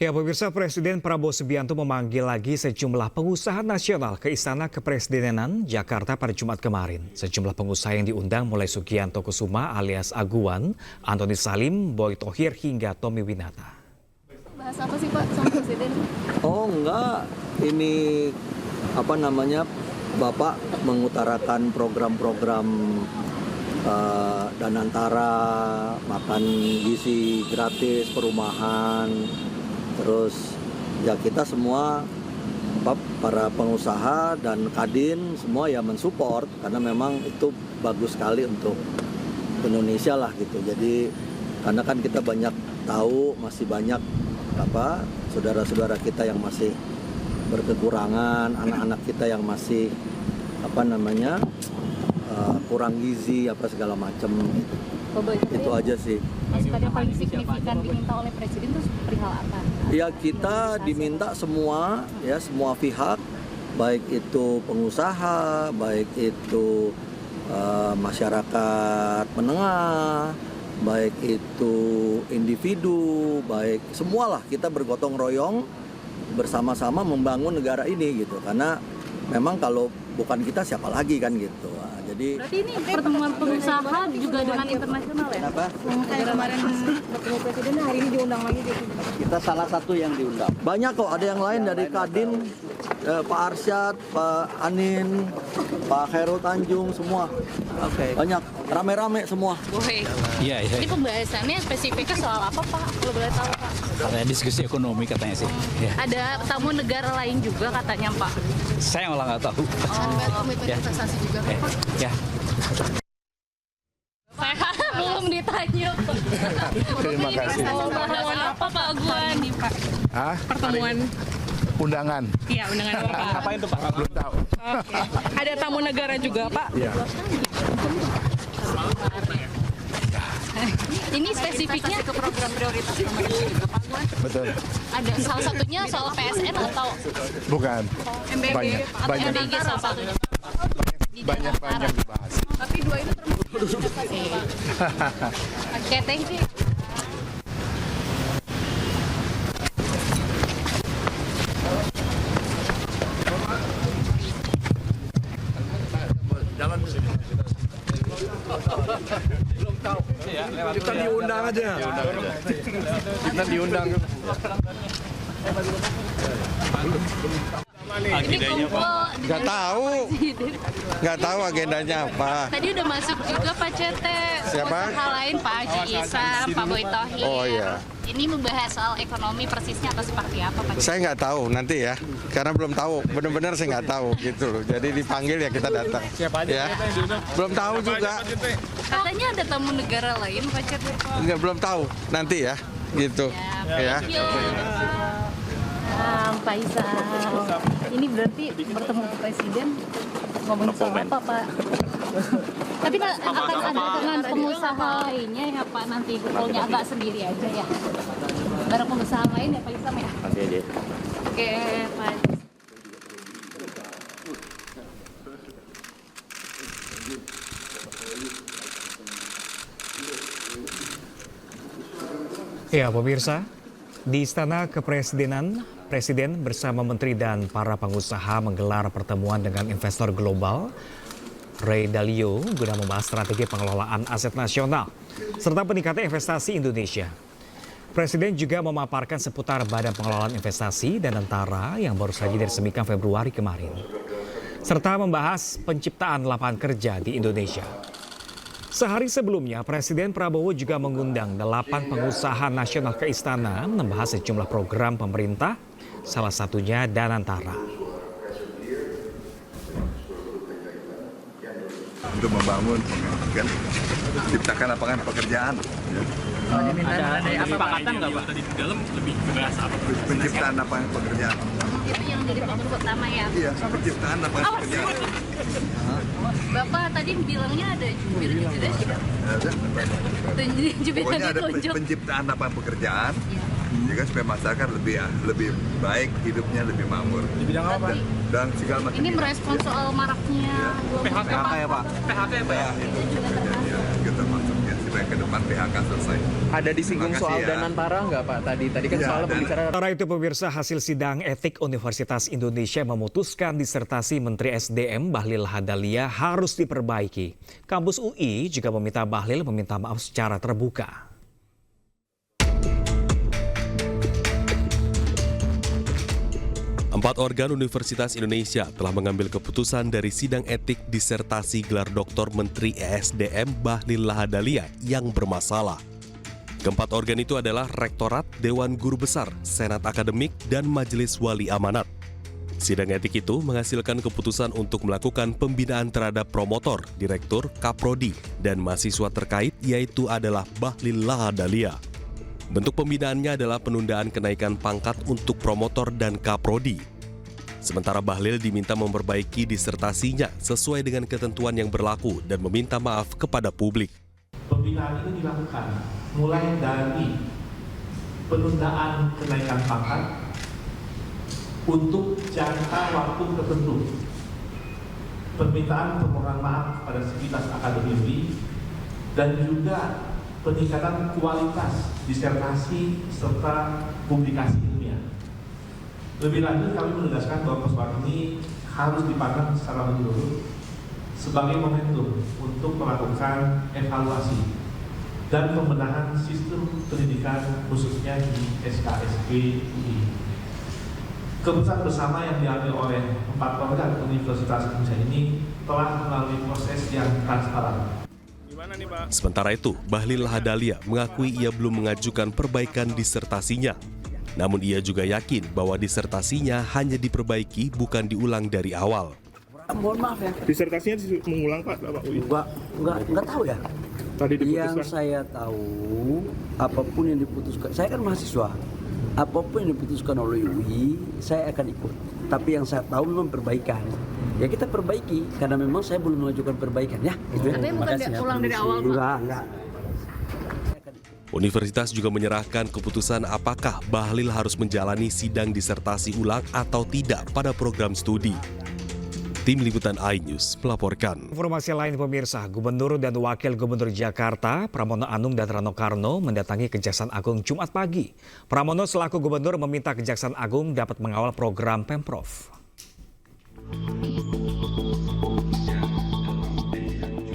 Ya, pemirsa, Presiden Prabowo Subianto memanggil lagi sejumlah pengusaha nasional ke Istana Kepresidenan Jakarta pada Jumat kemarin. Sejumlah pengusaha yang diundang mulai Sugianto Kusuma alias Aguan, Antoni Salim, Boy Thohir hingga Tommy Winata. Bahas apa sih Pak sama Presiden? Oh enggak, ini Bapak mengutarakan program-program Danantara, makan gizi gratis, perumahan, terus ya kita semua para pengusaha dan Kadin semua ya mensupport karena memang itu bagus sekali untuk Indonesia lah gitu. Jadi karena kan kita banyak tahu masih banyak saudara-saudara kita yang masih berkekurangan, anak-anak kita yang masih kurang gizi segala macam. Itu aja sih. Masukan yang paling signifikan diminta oleh Presiden itu perihal apa? Ya kita diminta semua pihak, baik itu pengusaha, baik itu masyarakat menengah, baik itu individu, baik semualah kita bergotong royong bersama-sama membangun negara ini gitu. Karena memang kalau bukan kita siapa lagi kan gitu. Jadi berarti ini pertemuan pengusaha juga dengan internasional ya? Kenapa? Kayak kemarin bertemu Presiden, hari ini diundang lagi gitu. Kita salah satu yang diundang. Banyak kok, ada yang lain dari Kadin, Pak Arsyad, Pak Anin, Pak Khairul Tanjung, semua. Banyak, rame-rame semua. Iya. Ini pembahasannya spesifiknya soal apa Pak? Kalau boleh tahu Pak? Katanya diskusi ekonomi katanya sih. Ya. Ada tamu negara lain juga katanya Pak. Saya malah nggak tahu. Komitmen investasi juga kan Pak? Ya. Saya belum ditanya Pak. Terima kasih. Bahas apa Pak Aguan? Hah? Pertemuan, Undangan? iya undangan apa Pak? Apa itu Pak? Belum tahu. Oke. Ada tamu negara juga Pak? Iya. Ini spesifiknya ke program prioritas pemerintah juga Pak Aguan. Betul. Ada salah satunya soal PSN atau Bukan. MBG Banyak. atau Banyak. MBG salah satunya. Di Banyak Danantara. dibahas. Tapi dua itu termasuk investasi Pak. Oke, thank you. Jalan belum tahu. Kita diundang aja. Kita diundang. Ini kumpul Nggak tahu agendanya apa. Tadi udah masuk juga Pak Cete. Siapa? Pengusaha lain Pak Haji Isam, Pak Boy Thohir. Oh, iya. Ini membahas soal ekonomi persisnya atau seperti apa Pak Cete? Saya nggak tahu nanti ya, karena belum tahu. Benar-benar saya nggak tahu gitu loh. Jadi dipanggil ya kita datang. Siapa aja? Ya. Belum tahu juga. Katanya ada tamu negara lain Pak Cete. Nggak, belum tahu nanti ya, gitu. Ya. Thank you. Pak Isam, ini berarti bertemu Presiden ngomongin soal apa Pak? Tapi akan ada dengan pengusaha lainnya ya Pak, nanti kumpulnya agak sendiri aja ya. Bareng pengusaha lain ya Pak Isam ya? Oke Pak. Ya, pemirsa, di Istana Kepresidenan, Presiden bersama Menteri dan para pengusaha menggelar pertemuan dengan investor global Ray Dalio guna membahas strategi pengelolaan aset nasional serta peningkatan investasi Indonesia. Presiden juga memaparkan seputar Badan Pengelolaan Investasi dan Danantara yang baru saja diresmikan Februari kemarin, serta membahas penciptaan lapangan kerja di Indonesia. Sehari sebelumnya, Presiden Prabowo juga mengundang 8 pengusaha nasional ke istana membahas sejumlah program pemerintah, salah satunya Danantara. Untuk membangun, ciptakan lapangan pekerjaan. Ada kesepakatan nggak Pak? Tadi di dalam lebih bahas apa? Penciptaan lapangan pekerjaan. Itu yang jadi fokus utama ya. Iya, penciptaan lapangan pekerjaan. Bapak tadi bilangnya ada jubir juga sih. Jubir Pokoknya yang ada ditunjuk. penciptaan lapangan pekerjaan, juga supaya masyarakat lebih baik, hidupnya lebih makmur. Di bidang apa? Dan segala macam. Ini merespon soal maraknya PHK ya Pak? Ya, itu juga ya, kita masuk ya, supaya supaya ke depan PHK selesai. Ada disinggung Terima kasih soal ya. Danantara nggak Pak tadi? Tadi kan Iya, soalnya pembicaraan. Sementara itu pemirsa, hasil sidang etik Universitas Indonesia memutuskan disertasi Menteri SDM Bahlil Lahadalia harus diperbaiki. Kampus UI juga meminta Bahlil meminta maaf secara terbuka. Empat organ Universitas Indonesia telah mengambil keputusan dari sidang etik disertasi gelar doktor Menteri ESDM Bahlil Lahadalia yang bermasalah. Keempat organ itu adalah Rektorat, Dewan Guru Besar, Senat Akademik, dan Majelis Wali Amanat. Sidang etik itu menghasilkan keputusan untuk melakukan pembinaan terhadap promotor, direktur, kaprodi, dan mahasiswa terkait yaitu adalah Bahlil Lahadalia. Bentuk pembinaannya adalah penundaan kenaikan pangkat untuk promotor dan kaprodi. Sementara Bahlil diminta memperbaiki disertasinya sesuai dengan ketentuan yang berlaku dan meminta maaf kepada publik. Pembinaan ini dilakukan mulai dari penundaan kenaikan pangkat untuk jangka waktu tertentu, permintaan permohonan maaf kepada sivitas akademisi, dan juga peningkatan kualitas disertasi serta publikasi ilmiah. Lebih lanjut, kami menegaskan bahwa persoalan ini harus dipandang secara menyeluruh sebagai momentum untuk melakukan evaluasi dan pembenahan sistem pendidikan khususnya di SKSP UI. Keputusan bersama yang diambil oleh 4 organ Universitas Indonesia ini telah melalui proses yang transparan. Sementara itu, Bahlil Lahadalia mengakui ia belum mengajukan perbaikan disertasinya. Namun ia juga yakin bahwa disertasinya hanya diperbaiki bukan diulang dari awal. Mohon maaf ya. Disertasinya mengulang Pak UI? Enggak tahu ya. Tadi Yang saya tahu, apapun yang diputuskan, saya kan mahasiswa. Apapun yang diputuskan oleh UI, saya akan ikut. Tapi yang saya tahu memang perbaikan. Ya kita perbaiki, karena memang saya belum mengajukan perbaikan ya. Gitu. Tapi bukan ulang dari awal Pak? Enggak. Universitas juga menyerahkan keputusan apakah Bahlil harus menjalani sidang disertasi ulang atau tidak pada program studi. Tim Liputan iNews melaporkan. Informasi lain pemirsa, Gubernur dan Wakil Gubernur Jakarta Pramono Anung dan Rano Karno mendatangi Kejaksaan Agung Jumat pagi. Pramono selaku Gubernur meminta Kejaksaan Agung dapat mengawal program Pemprov.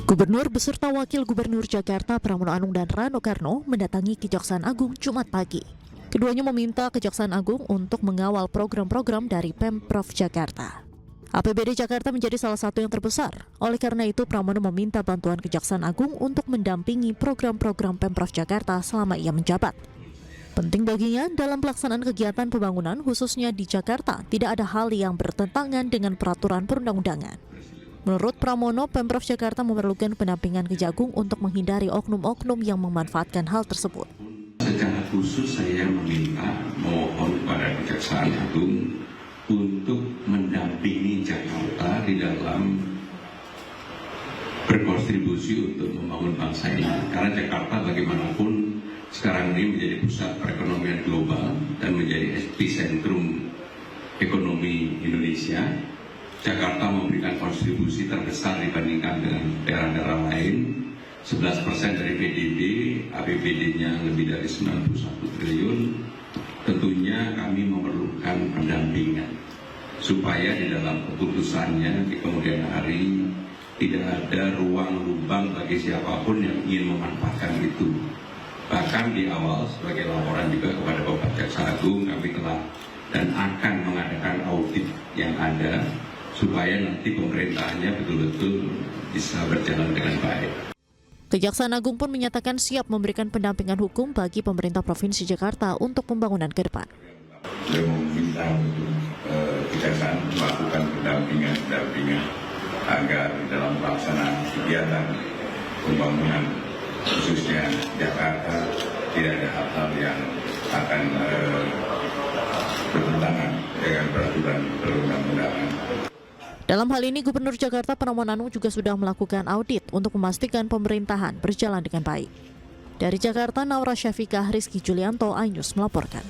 Gubernur beserta Wakil Gubernur Jakarta Pramono Anung dan Rano Karno mendatangi Kejaksaan Agung Jumat pagi. Keduanya meminta Kejaksaan Agung untuk mengawal program-program dari Pemprov Jakarta. APBD Jakarta menjadi salah satu yang terbesar. Oleh karena itu, Pramono meminta bantuan Kejaksaan Agung untuk mendampingi program-program Pemprov Jakarta selama ia menjabat. Penting baginya dalam pelaksanaan kegiatan pembangunan khususnya di Jakarta tidak ada hal yang bertentangan dengan peraturan perundang-undangan. Menurut Pramono, Pemprov Jakarta memerlukan pendampingan Kejagung untuk menghindari oknum-oknum yang memanfaatkan hal tersebut. Secara khusus saya meminta mohon kepada Kejaksaan Agung untuk mendampingi Jakarta di dalam berkontribusi untuk membangun bangsa ini. Karena Jakarta bagaimanapun sekarang ini menjadi pusat perekonomian global dan menjadi epicentrum ekonomi Indonesia. Jakarta memberikan kontribusi terbesar dibandingkan dengan daerah-daerah lain. 11% dari PDB, APBD-nya lebih dari 91 triliun. Tentunya kami memerlukan pendampingan supaya di dalam keputusannya di kemudian hari tidak ada ruang lubang bagi siapapun yang ingin memanfaatkan itu. Bahkan di awal sebagai laporan juga kepada Bapak Jaksa Agung, kami telah dan akan mengadakan audit yang ada supaya nanti pemerintahnya betul-betul bisa berjalan dengan baik. Kejaksaan Agung pun menyatakan siap memberikan pendampingan hukum bagi pemerintah Provinsi Jakarta untuk pembangunan ke depan. Saya meminta untuk Kejaksaan melakukan pendampingan agar dalam pelaksanaan kegiatan pembangunan khususnya Jakarta tidak ada hal-hal yang akan bertentangan dengan peraturan perundang-undangan. Dalam hal ini, Gubernur Jakarta Pramono Anung juga sudah melakukan audit untuk memastikan pemerintahan berjalan dengan baik. Dari Jakarta, Naura Syafiqah, Rizky Julianto, iNews melaporkan.